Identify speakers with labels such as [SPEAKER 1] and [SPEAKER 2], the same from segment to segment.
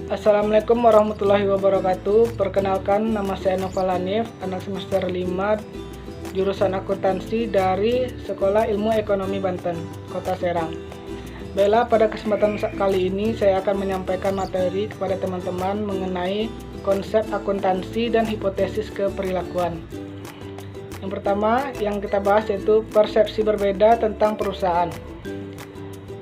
[SPEAKER 1] Assalamualaikum warahmatullahi wabarakatuh. Perkenalkan, nama saya Noval Hanif, anak semester 5 jurusan akuntansi dari Sekolah Ilmu Ekonomi Banten, Kota Serang. Baiklah, pada kesempatan kali ini saya akan menyampaikan materi kepada teman-teman mengenai konsep akuntansi dan hipotesis keperilakuan. Yang pertama yang kita bahas yaitu persepsi berbeda tentang perusahaan.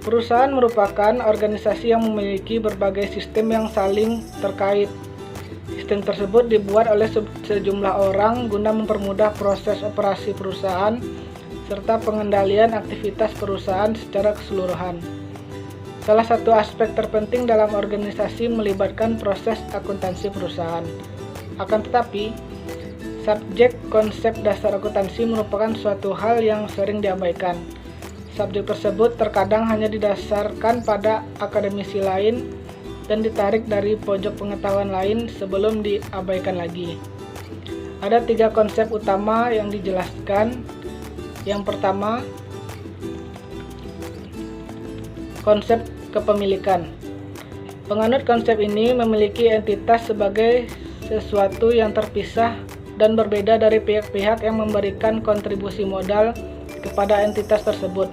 [SPEAKER 1] Perusahaan merupakan organisasi yang memiliki berbagai sistem yang saling terkait. Sistem tersebut dibuat oleh sejumlah orang guna mempermudah proses operasi perusahaan serta pengendalian aktivitas perusahaan secara keseluruhan. Salah satu aspek terpenting dalam organisasi melibatkan proses akuntansi perusahaan. Akan tetapi, subjek konsep dasar akuntansi merupakan suatu hal yang sering diabaikan. Subjek tersebut terkadang hanya didasarkan pada akademisi lain dan ditarik dari pojok pengetahuan lain sebelum diabaikan lagi. Ada 3 konsep utama yang dijelaskan. Yang pertama, konsep kepemilikan. Penganut konsep ini memiliki entitas sebagai sesuatu yang terpisah dan berbeda dari pihak-pihak yang memberikan kontribusi modal kepada entitas tersebut.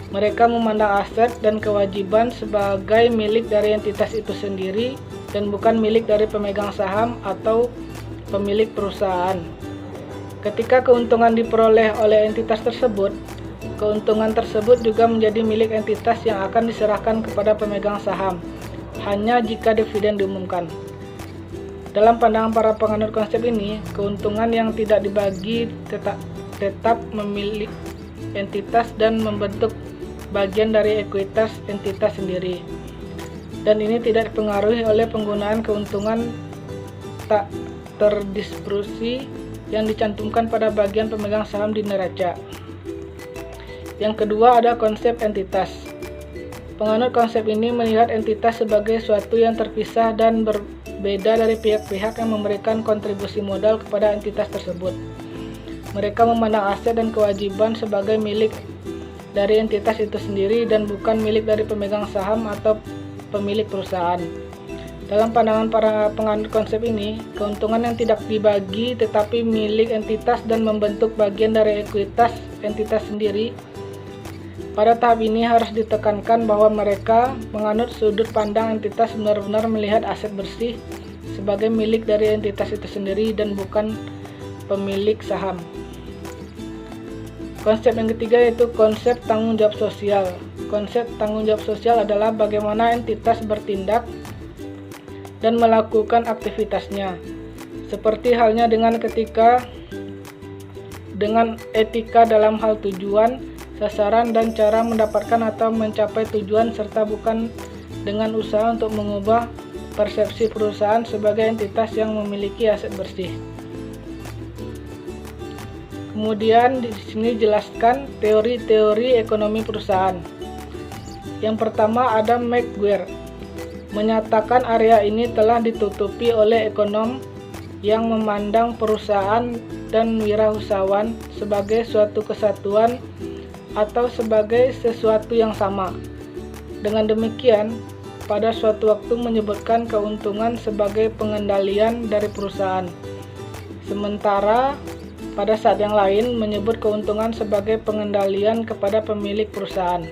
[SPEAKER 1] Mereka memandang aset dan kewajiban sebagai milik dari entitas itu sendiri dan bukan milik dari pemegang saham atau pemilik perusahaan. Ketika keuntungan diperoleh oleh entitas tersebut, keuntungan tersebut juga menjadi milik entitas yang akan diserahkan kepada pemegang saham, hanya jika dividen diumumkan. Dalam pandangan para penganut konsep ini, keuntungan yang tidak dibagi tetap memiliki entitas dan membentuk bagian dari ekuitas entitas sendiri, dan ini tidak dipengaruhi oleh penggunaan keuntungan tak terdistribusi yang dicantumkan pada bagian pemegang saham di neraca. Yang kedua ada konsep entitas. Penganut konsep ini melihat entitas sebagai suatu yang terpisah dan berbeda dari pihak-pihak yang memberikan kontribusi modal kepada entitas tersebut. Mereka memandang aset dan kewajiban sebagai milik dari entitas itu sendiri dan bukan milik dari pemegang saham atau pemilik perusahaan. Dalam pandangan para penganut konsep ini, keuntungan yang tidak dibagi tetapi milik entitas dan membentuk bagian dari ekuitas entitas sendiri. Pada tahap ini harus ditekankan bahwa mereka menganut sudut pandang entitas benar-benar melihat aset bersih sebagai milik dari entitas itu sendiri dan bukan pemilik saham. Konsep yang ketiga yaitu konsep tanggung jawab sosial. Konsep tanggung jawab sosial adalah bagaimana entitas bertindak dan melakukan aktivitasnya. Seperti halnya dengan etika dalam hal tujuan, sasaran, dan cara mendapatkan atau mencapai tujuan, serta bukan dengan usaha untuk mengubah persepsi perusahaan sebagai entitas yang memiliki aset bersih. Kemudian di sini jelaskan teori-teori ekonomi perusahaan. Yang pertama ada McGuire, menyatakan area ini telah ditutupi oleh ekonom yang memandang perusahaan dan wirausahawan sebagai suatu kesatuan atau sebagai sesuatu yang sama. Dengan demikian, pada suatu waktu menyebutkan keuntungan sebagai pengendalian dari perusahaan, sementara pada saat yang lain menyebut keuntungan sebagai pengendalian kepada pemilik perusahaan.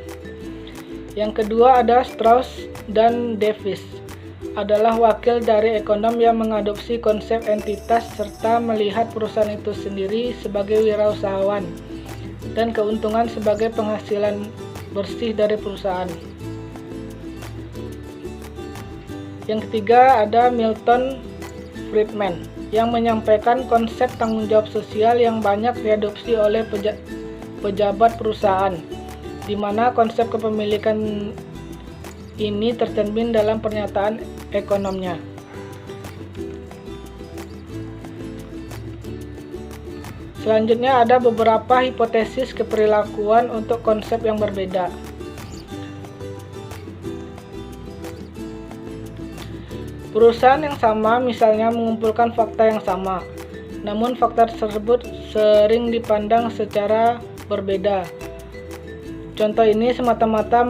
[SPEAKER 1] Yang kedua ada Strauss dan Davis, adalah wakil dari ekonom yang mengadopsi konsep entitas serta melihat perusahaan itu sendiri sebagai wirausahawan dan keuntungan sebagai penghasilan bersih dari perusahaan. Yang ketiga ada Milton Friedman yang menyampaikan konsep tanggung jawab sosial yang banyak diadopsi oleh pejabat perusahaan, di mana konsep kepemilikan ini tercermin dalam pernyataan ekonomnya. Selanjutnya ada beberapa hipotesis keperilakuan untuk konsep yang berbeda. Perusahaan yang sama misalnya mengumpulkan fakta yang sama, namun fakta tersebut sering dipandang secara berbeda. Contoh ini semata-mata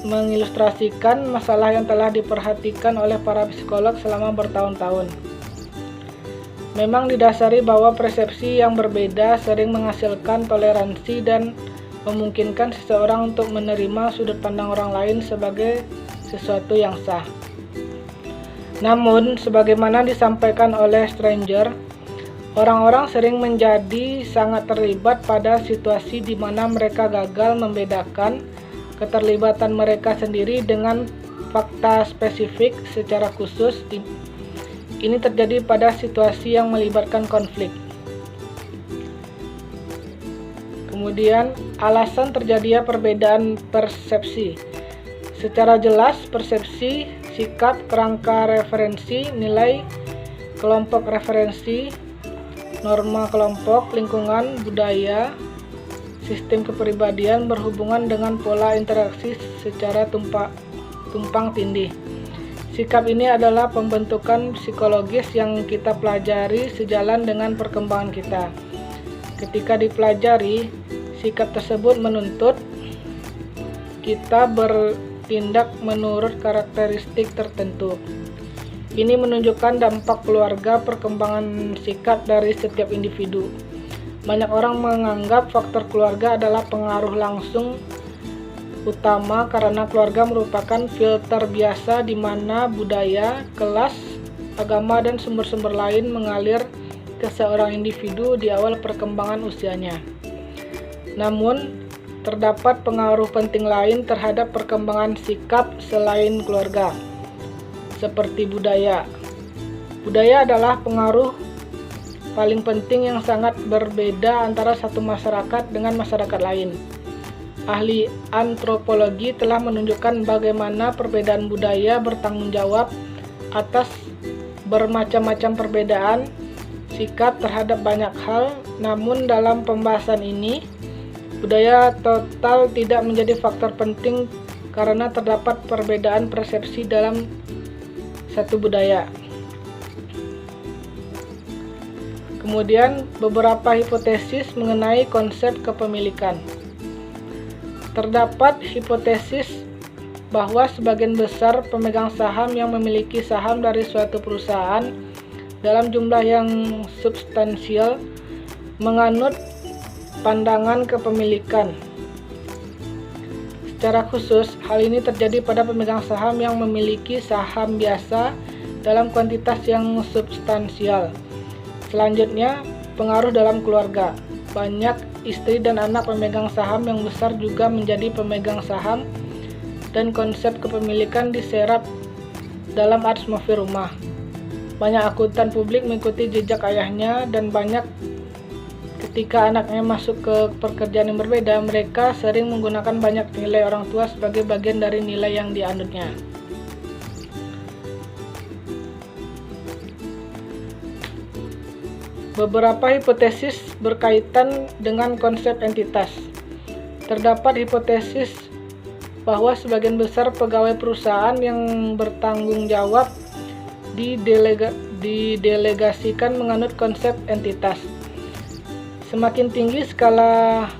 [SPEAKER 1] mengilustrasikan masalah yang telah diperhatikan oleh para psikolog selama bertahun-tahun. Memang didasari bahwa persepsi yang berbeda sering menghasilkan toleransi dan memungkinkan seseorang untuk menerima sudut pandang orang lain sebagai sesuatu yang sah. Namun, sebagaimana disampaikan oleh Stranger, orang-orang sering menjadi sangat terlibat pada situasi di mana mereka gagal membedakan keterlibatan mereka sendiri dengan fakta spesifik secara khusus. Ini terjadi pada situasi yang melibatkan konflik. Kemudian, alasan terjadinya perbedaan persepsi. Secara jelas, persepsi, sikap, kerangka referensi, nilai, kelompok referensi, norma kelompok, lingkungan, budaya, sistem kepribadian berhubungan dengan pola interaksi secara tumpang tindih. Sikap ini adalah pembentukan psikologis yang kita pelajari sejalan dengan perkembangan kita. Ketika dipelajari, sikap tersebut menuntut kita bertindak menurut karakteristik tertentu. Ini menunjukkan dampak keluarga perkembangan sikap dari setiap individu. Banyak orang menganggap faktor keluarga adalah pengaruh langsung utama karena keluarga merupakan filter biasa di mana budaya, kelas, agama, dan sumber-sumber lain mengalir ke seorang individu di awal perkembangan usianya. Namun, terdapat pengaruh penting lain terhadap perkembangan sikap selain keluarga, seperti budaya. Budaya adalah pengaruh paling penting yang sangat berbeda antara satu masyarakat dengan masyarakat lain. Ahli antropologi telah menunjukkan bagaimana perbedaan budaya bertanggung jawab atas bermacam-macam perbedaan sikap terhadap banyak hal. Namun dalam pembahasan ini, budaya total tidak menjadi faktor penting karena terdapat perbedaan persepsi dalam satu budaya. Kemudian beberapa hipotesis mengenai konsep kepemilikan. Terdapat hipotesis bahwa sebagian besar pemegang saham yang memiliki saham dari suatu perusahaan dalam jumlah yang substansial menganut pandangan kepemilikan. Secara khusus, hal ini terjadi pada pemegang saham yang memiliki saham biasa dalam kuantitas yang substansial. Selanjutnya, pengaruh dalam keluarga. Banyak istri dan anak pemegang saham yang besar juga menjadi pemegang saham, dan konsep kepemilikan diserap dalam atmosfer rumah. Banyak akuntan publik mengikuti jejak ayahnya, dan banyak ketika anaknya masuk ke pekerjaan yang berbeda, mereka sering menggunakan banyak nilai orang tua sebagai bagian dari nilai yang dianutnya. Beberapa hipotesis berkaitan dengan konsep entitas. Terdapat hipotesis bahwa sebagian besar pegawai perusahaan yang bertanggung jawab didelegasikan menganut konsep entitas. Semakin tinggi skala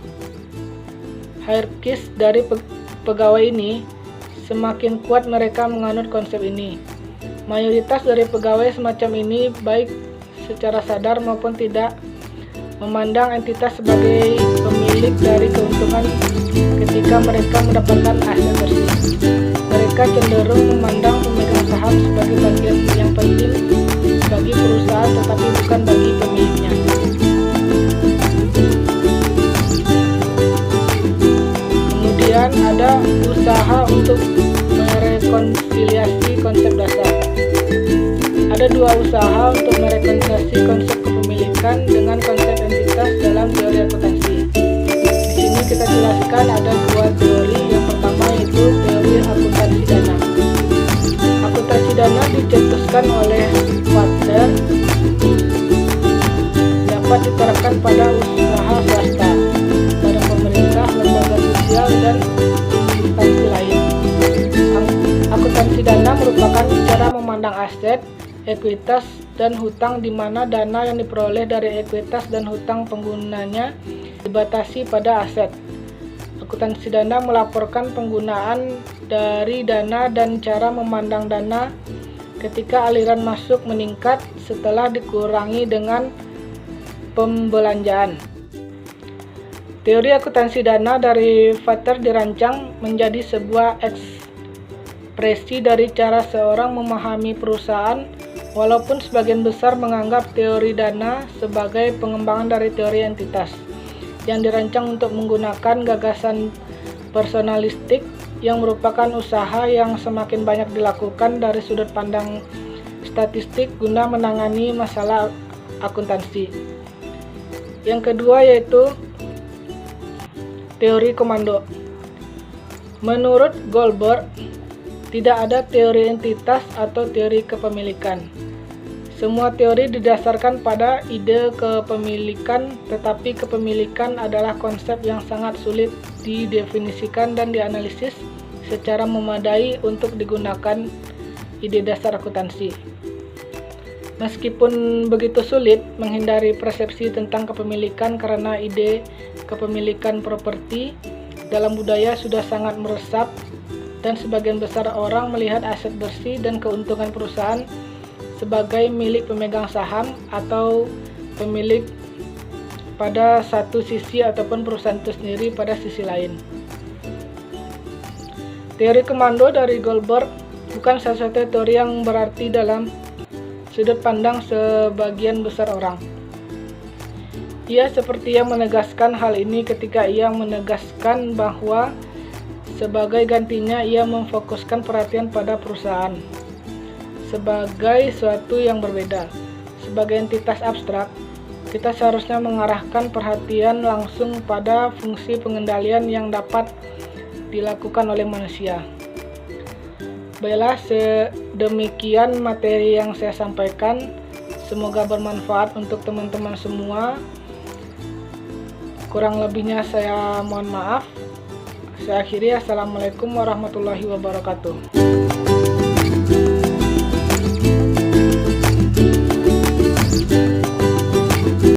[SPEAKER 1] hierarkis dari pegawai ini, semakin kuat mereka menganut konsep ini. Mayoritas dari pegawai semacam ini, baik secara sadar maupun tidak, memandang entitas sebagai pemilik dari keuntungan ketika mereka mendapatkan aset tersebut. Mereka cenderung memandang pemegang saham sebagai bagian yang penting bagi perusahaan tetapi bukan bagi pemiliknya. Kemudian ada usaha untuk merekonsiliasi konsep dasar. Ada dua usaha untuk merekonsiliasi konsep kepemilikan dengan konsep entitas dalam teori akuntansi. Di sini kita jelaskan ada dua teori. Yang pertama yaitu teori akuntansi dana. Akuntansi dana dicetuskan oleh Wachter, dapat diterapkan pada usaha swasta, pada pemerintah, lembaga sosial, dan instansi lain. Akuntansi dana merupakan cara memandang aset, ekuitas, dan hutang di mana dana yang diperoleh dari ekuitas dan hutang penggunanya dibatasi pada aset. Akuntansi dana melaporkan penggunaan dari dana dan cara memandang dana ketika aliran masuk meningkat setelah dikurangi dengan pembelanjaan. Teori akuntansi dana dari Vater dirancang menjadi sebuah ekspresi dari cara seorang memahami perusahaan, walaupun sebagian besar menganggap teori dana sebagai pengembangan dari teori entitas yang dirancang untuk menggunakan gagasan personalistik yang merupakan usaha yang semakin banyak dilakukan dari sudut pandang statistik guna menangani masalah akuntansi. Yang kedua yaitu teori komando. Menurut Goldberg, tidak ada teori entitas atau teori kepemilikan. Semua teori didasarkan pada ide kepemilikan, tetapi kepemilikan adalah konsep yang sangat sulit didefinisikan dan dianalisis secara memadai untuk digunakan ide dasar akuntansi. Meskipun begitu sulit menghindari persepsi tentang kepemilikan karena ide kepemilikan properti dalam budaya sudah sangat meresap dan sebagian besar orang melihat aset bersih dan keuntungan perusahaan sebagai milik pemegang saham atau pemilik pada satu sisi ataupun perusahaan itu sendiri pada sisi lain. Teori komando dari Goldberg bukan satu-satunya teori yang berarti dalam sudut pandang sebagian besar orang. Ia seperti yang menegaskan hal ini ketika ia menegaskan bahwa sebagai gantinya ia memfokuskan perhatian pada perusahaan sebagai suatu yang berbeda. Sebagai entitas abstrak, kita seharusnya mengarahkan perhatian langsung pada fungsi pengendalian yang dapat dilakukan oleh manusia. Baiklah, sedemikian materi yang saya sampaikan. Semoga bermanfaat untuk teman-teman semua. Kurang lebihnya saya mohon maaf. Saya akhiri. Assalamualaikum warahmatullahi wabarakatuh.